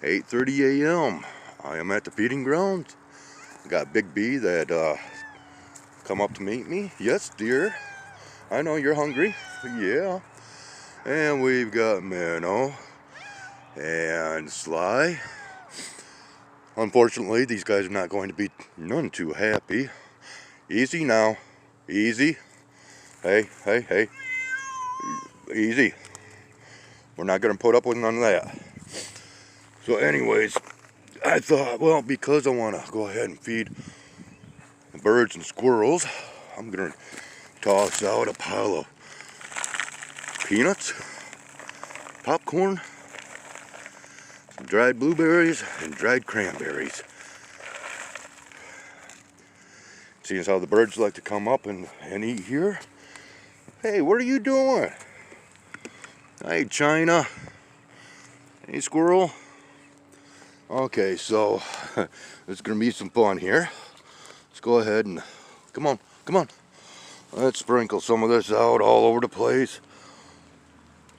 8:30 a.m. I am at the feeding grounds. Got Big B that come up to meet me. Yes, dear. I know you're hungry. Yeah. And we've got Minnow and Sly. Unfortunately, these guys are not going to be none too happy. Easy now. Easy. Hey, hey, hey. Easy. We're not going to put up with none of that. So anyways, I thought, well, because I want to go ahead and feed the birds and squirrels, I'm going to toss out a pile of peanuts, popcorn, some dried blueberries, and dried cranberries. Seeing as how the birds like to come up and eat here. Hey, what are you doing? Hey, China. Hey, squirrel. Okay, so it's going to be some fun here. Let's go ahead and, come on. Let's sprinkle some of this out all over the place.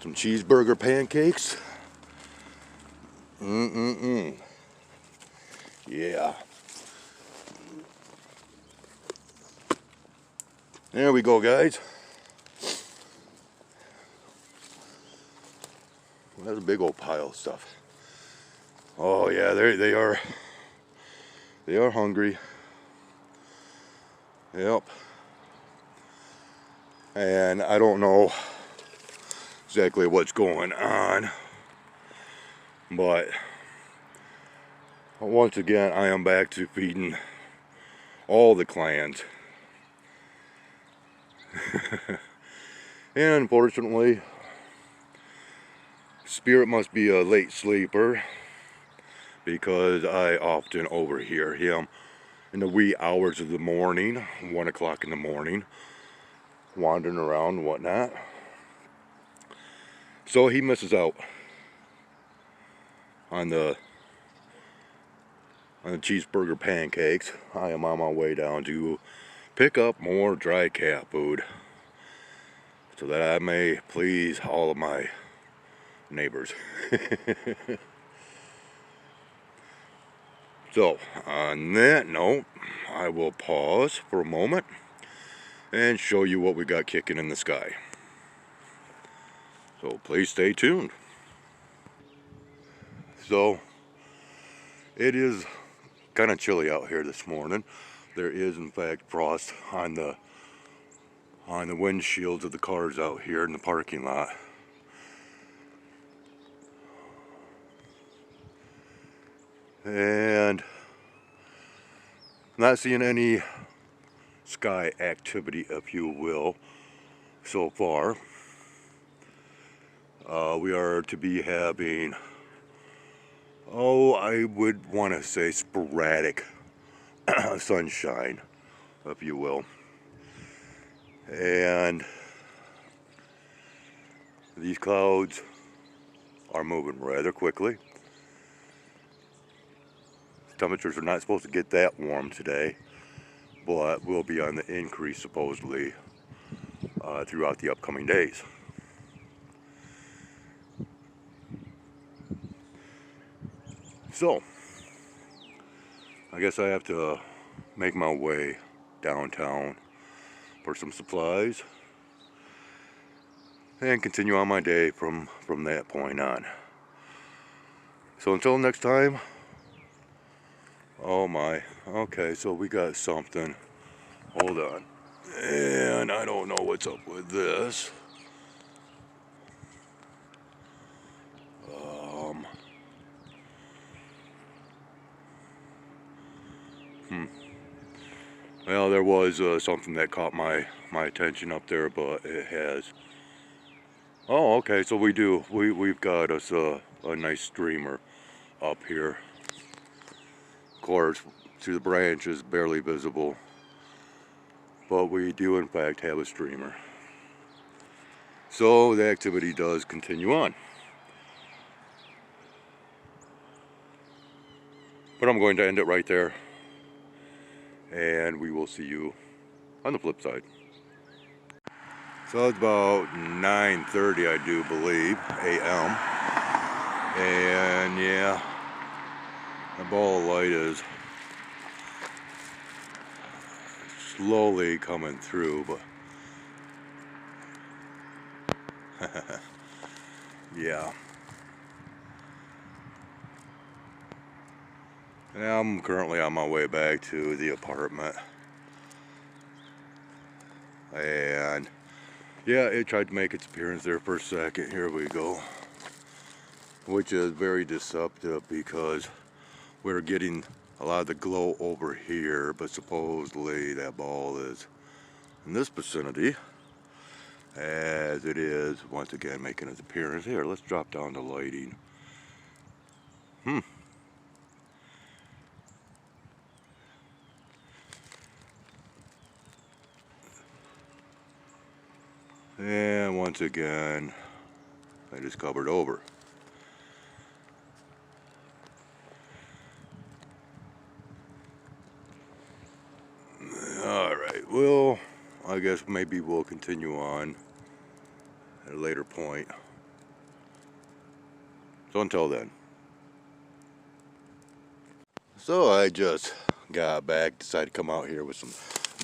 Some cheeseburger pancakes. Yeah. There we go, guys. That's a big old pile of stuff. Oh yeah, they are hungry. Yep. And I don't know exactly what's going on, but once again I am back to feeding all the clans. And unfortunately, Spirit must be a late sleeper, because I often overhear him in the wee hours of the morning, 1 o'clock in the morning, wandering around and whatnot. So he misses out on the cheeseburger pancakes. I am on my way down to pick up more dry cat food so that I may please all of my neighbors. So on that note, I will pause for a moment and show you what we got kicking in the sky. So please stay tuned. So it is kind of chilly out here this morning. There is in fact frost on the windshields of the cars out here in the parking lot. And not seeing any sky activity, if you will, so far. We are to be having, I would want to say sporadic sunshine, if you will. And these clouds are moving rather quickly. Temperatures are not supposed to get that warm today, but will be on the increase supposedly throughout the upcoming days. So I guess I have to make my way downtown for some supplies and continue on my day from that point on. So until next time. Oh my, okay, so we got something. Hold on. And I don't know what's up with this. Well, there was something that caught my attention up there, but it has. Oh, okay, so we've got us a nice streamer up here. Of course, through the branches, barely visible, but we do in fact have a streamer. So the activity does continue on. But I'm going to end it right there, and we will see you on the flip side. So it's about 9:30, I do believe, a.m. And yeah, The ball of light is slowly coming through, but yeah. And I'm currently on my way back to the apartment. And yeah, it tried to make its appearance there for a second. Here we go. Which is very deceptive because we're getting a lot of the glow over here, but supposedly that ball is in this vicinity, as it is once again making its appearance. Here, let's drop down the lighting. And once again, I just covered over. Alright, well, I guess maybe we'll continue on at a later point. So until then. So I just got back, decided to come out here with some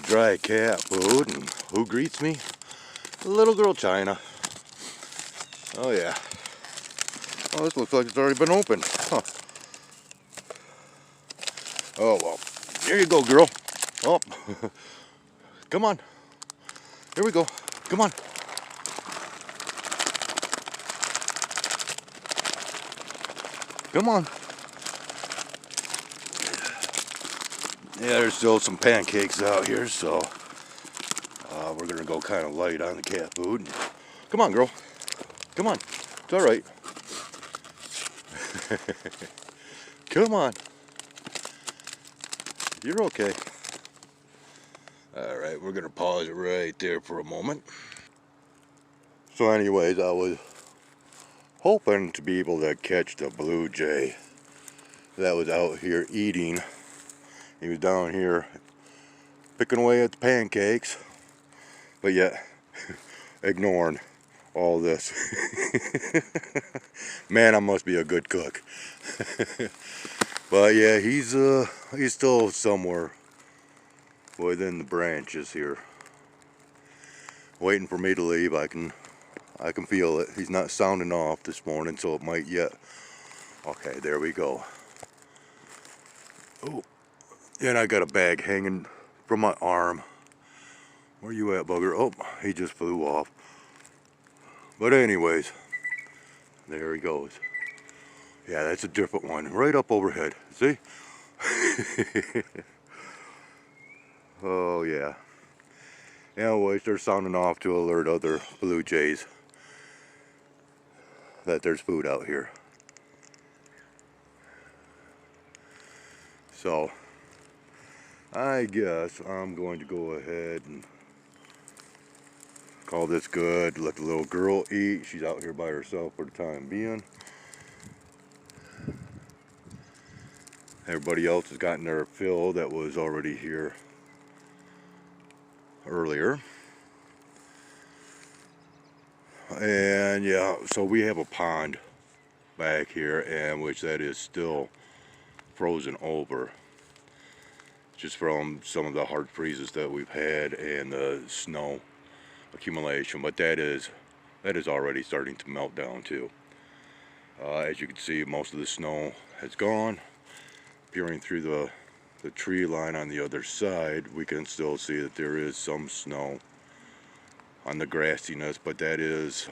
dry cat food, and who greets me? Little girl China. Oh yeah. Oh, this looks like it's already been opened. Huh. Oh well. Here you go, girl. Oh. Come on. Here we go. Come on. Come on. Yeah, there's still some pancakes out here, so we're gonna go kind of light on the cat food. Come on, girl. Come on. It's all right. Come on. You're okay. All right, we're gonna pause it right there for a moment. So anyways, I was hoping to be able to catch the blue jay that was out here eating. He was down here picking away at the pancakes, but yet ignoring all this. Man, I must be a good cook. But yeah, he's still somewhere within the branches here, waiting for me to leave. I can feel it. He's not sounding off this morning, so it might yet. Okay, there we go. Oh, and I got a bag hanging from my arm. Where you at, bugger? Oh, he just flew off. But anyways, there he goes. Yeah, that's a different one. Right up overhead. See? Oh, yeah. Anyways, they're sounding off to alert other blue jays that there's food out here. So, I guess I'm going to go ahead and call this good. Let the little girl eat. She's out here by herself for the time being. Everybody else has gotten their fill that was already here earlier. And yeah, so we have a pond back here, and which that is still frozen over, just from some of the hard freezes that we've had and the snow accumulation. But that is already starting to melt down too. As you can see, most of the snow has gone. Peering through the tree line on the other side, we can still see that there is some snow on the grassiness, but that is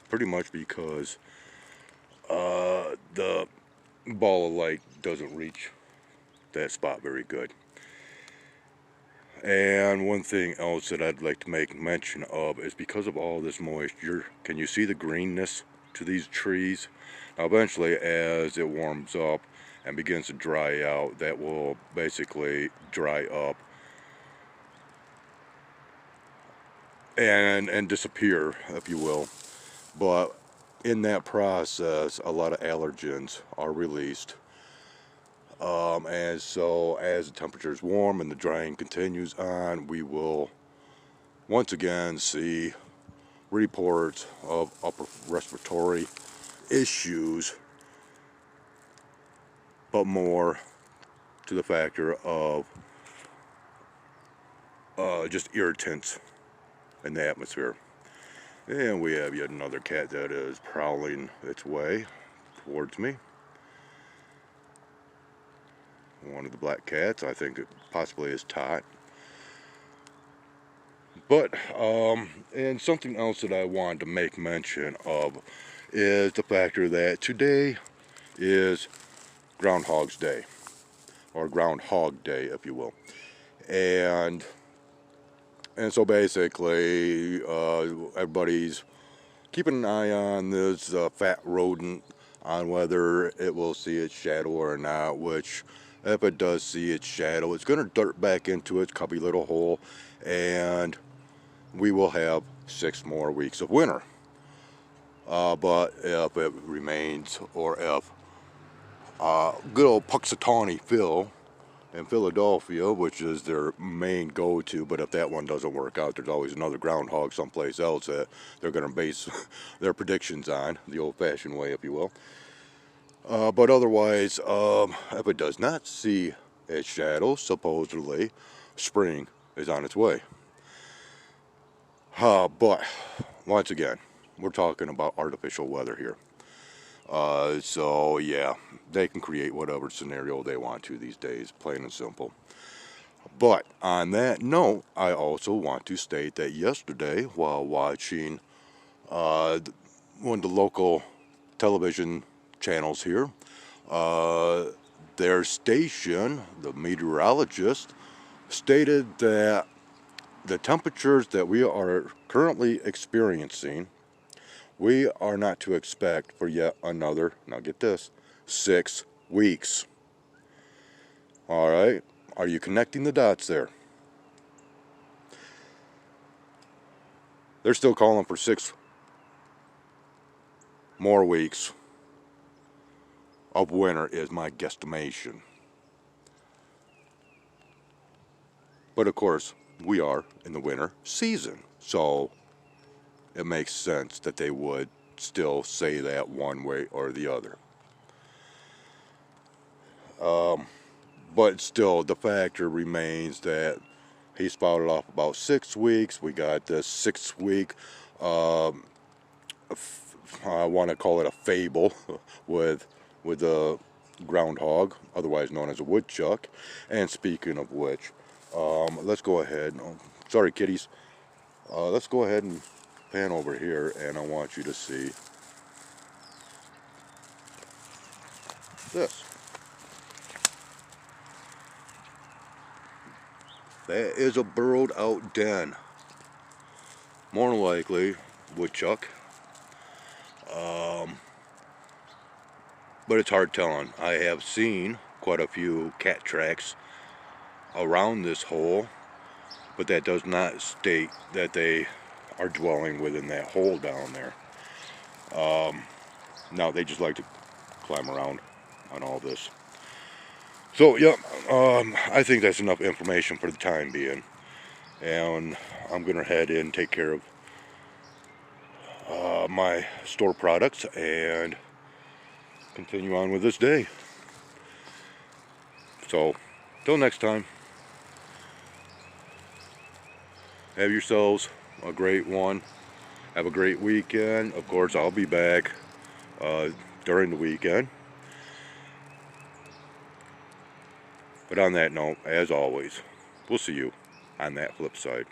pretty much because the ball of light doesn't reach that spot very good. And one thing else that I'd like to make mention of is because of all this moisture, can you see the greenness to these trees? Now eventually, as it warms up and begins to dry out, that will basically dry up and disappear, if you will. But in that process, a lot of allergens are released. And so as the temperature is warm and the drying continues on, we will once again see reports of upper respiratory issues. but more to the factor of just irritants in the atmosphere. And we have yet another cat that is prowling its way towards me. One of the black cats, I think it possibly is Tot. But, and something else that I wanted to make mention of is the factor that today is Groundhog's Day, or Groundhog Day, if you will. And so basically, everybody's keeping an eye on this fat rodent, on whether it will see its shadow or not, which, if it does see its shadow, it's going to dirt back into its cubby little hole, and we will have 6 more weeks of winter. But if it remains, or if good old Punxsutawney Phil in Philadelphia, which is their main go-to, but if that one doesn't work out, there's always another groundhog someplace else that they're going to base their predictions on, the old-fashioned way, if you will. But otherwise, if it does not see its shadow, supposedly spring is on its way. But once again, we're talking about artificial weather here. So yeah, they can create whatever scenario they want to these days, plain and simple. But on that note, I also want to state that yesterday, while watching one of the local television channels here, their station, the meteorologist, stated that the temperatures that we are currently experiencing, we are not to expect for yet another, now get this, 6 weeks. Alright, are you connecting the dots there? They're still calling for 6 more weeks of winter is my guesstimation. But of course, we are in the winter season, so it makes sense that they would still say that one way or the other. But still, the factor remains that he spouted off about 6 weeks. We got this 6-week, I want to call it a fable, with a groundhog, otherwise known as a woodchuck. And speaking of which, let's go ahead. Sorry, kitties. Let's go ahead and pan over here, and I want you to see this. That is a burrowed out den. More than likely, woodchuck. But it's hard telling. I have seen quite a few cat tracks around this hole, but that does not state that they are dwelling within that hole down there. No, they just like to climb around on all this. So, yeah, I think that's enough information for the time being. And I'm going to head in and take care of my store products and continue on with this day. So, till next time, have yourselves a great one. Have a great weekend. Of course, I'll be back during the weekend. But on that note, as always, we'll see you on that flip side.